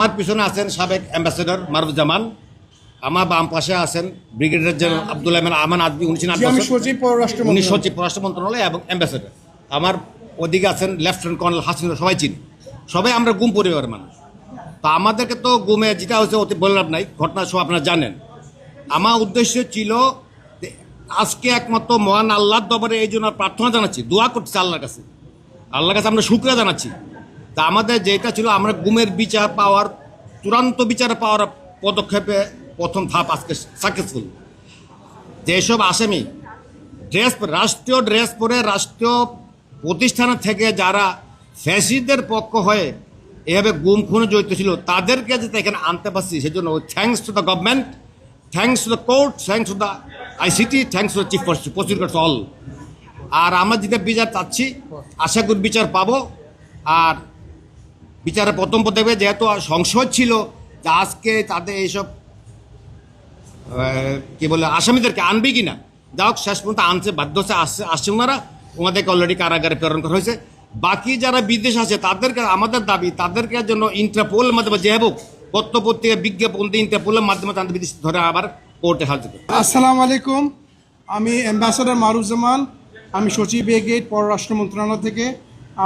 আমার পিছনে আছেন সাবেক অ্যাম্বাসেডর মারুফুজ্জামান, আমার বাম পাশে আছেন ব্রিগেডিয়ার জেনারেল আব্দুল আমান আদবি, উনি সচিব পররাষ্ট্র মন্ত্রণালয় এবং অ্যাম্বাসেডর। আমার ওদিকে আছেন লেফটেন্যান্ট কর্নেল হাসিন, সবাই চিনি, সবাই আমরা গুম পরিবারের মানুষ। তা আমাদেরকে তো গুমে যেটা হচ্ছে অতি বললাম নাই, ঘটনা সব আপনারা জানেন। আমার উদ্দেশ্য ছিল আজকে একমাত্র মহান আল্লাহর দরবারে এই জন্য প্রার্থনা জানাচ্ছি, দোয়া করছি আল্লাহর কাছে আমরা শুকরিয়া জানাচ্ছি। তা আমাদের যেটা ছিল আমরা গুমের বিচার পাওয়ার, চূড়ান্ত বিচার পাওয়ার পদক্ষেপে প্রথম ধাপ আজকে সাকসেসফুল। যেসব আসামি রাষ্ট্রীয় ড্রেস পরে রাষ্ট্রীয় প্রতিষ্ঠানের থেকে যারা ফ্যাসিস্টদের পক্ষ হয়ে এভাবে গুম খুনে জড়িত ছিল তাদেরকে যাতে এখানে আনতে পারছি, সেজন্য thanks to the government, thanks to the court, thanks to the ICT, thanks to the chief prosecutor all. আর আমরা যেটা বিচার চাচ্ছি, আশা করি বিচার পাবো। আর বিচারে প্রথম পদক্ষেপে যেহেতু সংশয় ছিল যে আজকে তাদের এইসব কি বলে আসামিদেরকে আনবে কিনা, যা হোক শেষ পর্যন্ত আনছে, বাধ্য হচ্ছে আসছে ওনারা, ওনাদেরকে অলরেডি কারাগারে প্রেরণ করা হয়েছে। বাকি যারা বিদেশ আছে তাদেরকে আমাদের দাবি তাদেরকে জন্য ইন্টারপোলের মাধ্যমে যে হোক পত্রপত্রিকা বিজ্ঞাপন দিয়ে ইন্টারপোলের মাধ্যমে তাদের বিদেশ ধরে আবার কোর্টে হাজির। আসসালামু আলাইকুম, আমি অ্যাম্বাসেডর মারুফুজ্জামান, আমি সচিব ব্রিগেড পররাষ্ট্র মন্ত্রণালয় থেকে।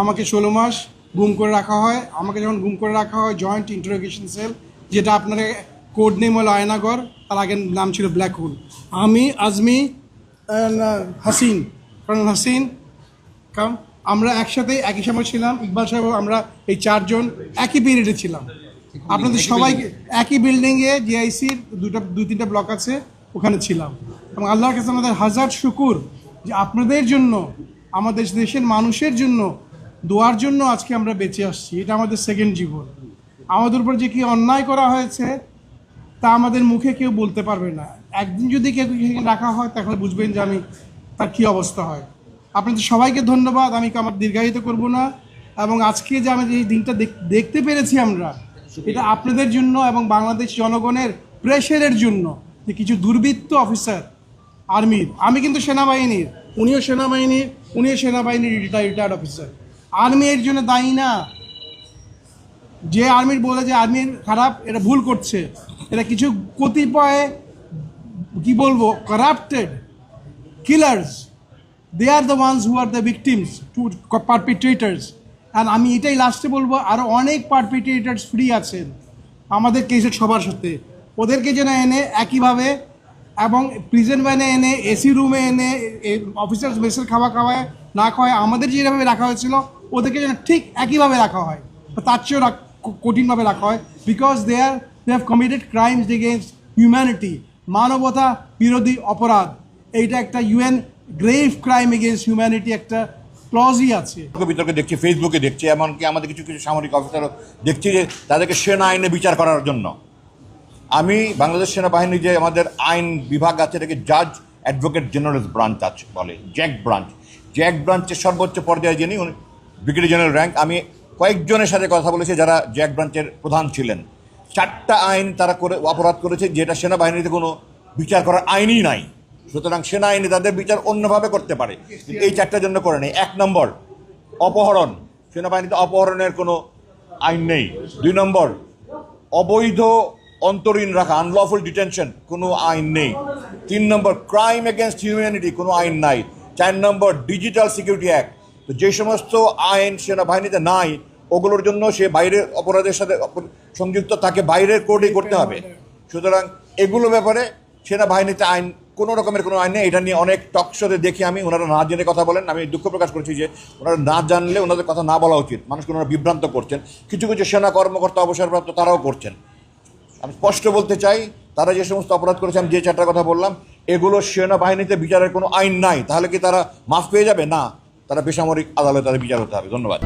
আমাকে 16 মাস গুম করে রাখা হয়। আমাকে যখন গুম করে রাখা হয় জয়েন্ট ইন্টারোগেশন সেল, যেটা আপনার কোড নেম হলো আয়নাগর, তার আগের নাম ছিল ব্ল্যাক হোল। আমি আজমি হাসিন, কর্নেল হাসিন আমরা একসাথে একই সময় ছিলাম। ইকবাল সাহেব, আমরা এই 4 জন একই পিরিয়ডে ছিলাম। আপনাদের সবাইকে একই বিল্ডিংয়ে জিআইসির 2-3টা ব্লক আছে, ওখানে ছিলাম। এবং আল্লাহর কাছে আমাদের হাজার শুকুর যে আপনাদের জন্য, আমাদের দেশের মানুষের জন্য দোয়ার জন্য আজকে আমরা বেঁচে আসছি। এটা আমাদের সেকেন্ড জীবন। আমাদের উপর যে কি অন্যায় করা হয়েছে তা আমাদের মুখে কেউ বলতে পারবে না। একদিন যদি কেউ রাখা হয় তাহলে বুঝবেন যে তার কী অবস্থা হয়। আপনাদের সবাইকে ধন্যবাদ, আমি আমার দীর্ঘায়িত করব না। এবং আজকে যে আমি এই দিনটা দেখতে পেরেছি আমরা, এটা আপনাদের জন্য এবং বাংলাদেশ জনগণের প্রেশারের জন্য, যে কিছু দুর্বৃত্ত অফিসার আর্মির, আমি কিন্তু সেনাবাহিনীর, উনিও সেনাবাহিনীর রিটায়ার্ড অফিসার। আর্মি এর জন্য দায়ী না। যে আর্মির বলে যে আর্মির খারাপ, এটা ভুল করছে। এটা কিছু কতিপয় কি বলবো corrupted killers, they are the ones who are the victims to perpetrators. and আমি এটাই লাস্টে বলবো, আরও অনেক পারপিট্রেটার্স ফ্রি আছেন আমাদের কেসের সবার সাথে। ওদেরকে যেন এনে একইভাবে এবং প্রিজন ভ্যানে এনে, এসি রুমে এনে, অফিসার্স মেসের খাওয়ায় না খাওয়ায় আমাদের যেভাবে রাখা হয়েছিল ওদেরকে যেন ঠিক একইভাবে রাখা হয়, তার চেয়েও কঠিনভাবে রাখা হয়। Because they have committed crimes against humanity, মানবতা বিরোধী অপরাধ। এইটা একটা UN grave crime against humanity একটা ক্লজই আছে। বিতর্কে দেখছি, ফেসবুকে দেখছি, এমনকি আমাদের কিছু সামরিক অফিসারও দেখছি যে তাদেরকে সেনা আইনে বিচার করার জন্য। আমি বাংলাদেশ সেনাবাহিনী যে আমাদের আইন বিভাগ আছে, এটাকে জাজ অ্যাডভোকেট জেনারেল ব্রাঞ্চ আছে বলে, জ্যাক ব্রাঞ্চের সর্বোচ্চ পর্যায়ে যিনি, ব্রিগেডিয়ার জেনারেল র্যাঙ্ক। আমি কয়েকজনের সাথে কথা বলেছি যারা জ্যাক ব্রাঞ্চের প্রধান ছিলেন। 4টা আইন তারা অপরাধ করেছে যেটা সেনাবাহিনীতে কোনো বিচার করার আইনই নাই। সুতরাং সেনা আইনে তাদের বিচার অন্যভাবে করতে পারে, এই 4টার জন্য করে নেই। 1 নম্বর অপহরণ, সেনাবাহিনীতে অপহরণের কোনো আইন নেই। 2 নম্বর অবৈধ অন্তরীণ রাখা, আনলফুল ডিটেনশন, কোনো আইন নেই। 3 নম্বর ক্রাইম এগেনস্ট হিউম্যানিটি, কোনো আইন নাই। 4 নম্বর ডিজিটাল সিকিউরিটি অ্যাক্ট। তো যে সমস্ত আইন সেনাবাহিনীতে নাই, ওগুলোর জন্য সে বাইরের অপরাধের সাথে সংযুক্ত তাকে বাইরের কোর্টেই করতে হবে। সুতরাং এগুলো ব্যাপারে সেনাবাহিনীতে আইন কোনো রকমের কোনো আইন নেই। এটা নিয়ে অনেক টক শোতে দেখি আমি, ওনারা না জেনে কথা বলেন। আমি দুঃখ প্রকাশ করছি যে ওনারা না জানলে ওনাদের কথা না বলা উচিত। মানুষকে ওনারা বিভ্রান্ত করছেন, কিছু সেনা কর্মকর্তা অবসরপ্রাপ্ত তারাও করছেন। আমি স্পষ্ট বলতে চাই, তারা যে সমস্ত অপরাধ করেছে, আমি যে 4টা কথা বললাম, এগুলো সেনাবাহিনীতে বিচারের কোনো আইন নাই। তাহলে কি তারা মাফ পেয়ে যাবে? না, তারা বেসামরিক আদালতে তাদের বিচার হতে হবে। ধন্যবাদ।